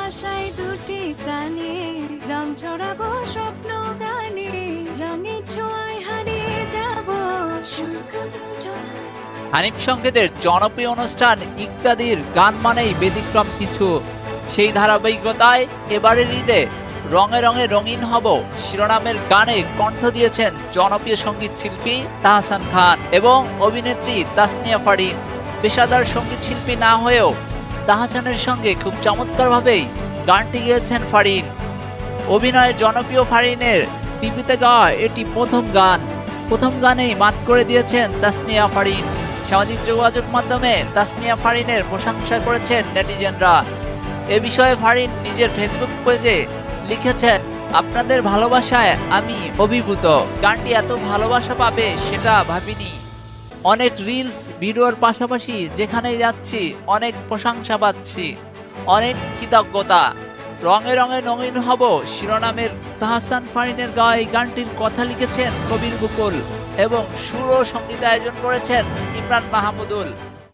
আশায় দুটি প্রাণে রং ছড়াবো স্বপ্ন গানে, রঙের ছোঁয়ায় হারিয়ে যাব শুধু দুজনে। হানিফ সংকেতের জনপ্রিয় অনুষ্ঠান ইত্যাদির গান মানেই ব্যতিক্রম কিছু। সেই ধারাবাহিকতায় এবারের ঈদে রঙে রঙে রঙিন হব শিরোনামের গানে কণ্ঠ দিয়েছেন জনপ্রিয় সঙ্গীত শিল্পী তাহসান খান এবং অভিনেত্রী তাসনিয়া ফারিন। পেশাদার সঙ্গীত শিল্পী না হয়েও তাহসানের সঙ্গে খুব চমৎকারভাবেই গানটি গেয়েছেন ফারিন। অভিনয়ের জনপ্রিয় ফারিনের টিভিতে গাওয়া এটি প্রথম গানেই মাত করে দিয়েছেন তাসনিয়া ফারিন। সামাজিক যোগাযোগ মাধ্যমে তাসনিয়া ফারিনের প্রশংসা করেছেন নেটিজেনরা। এ বিষয়ে ফারিন নিজের ফেসবুক পেজে লিখেছেন, আপনাদের ভালোবাসায় আমি অভিভূত। গানটি এত ভালোবাসা পাবে সেটা ভাবিনি। অনেক রিলস ভিডিওর পাশাপাশি যেখানে যাচ্ছি অনেক প্রশংসা পাচ্ছি, অনেক কৃতজ্ঞতা। রঙে রঙে রঙিন হব শিরোনামের তাহসান ফারিনের গাওয়া এই গানটির কথা লিখেছেন কবির বকুল এবং সুর ও সঙ্গীতায়োজন করেছেন ইমরান মাহমুদুল।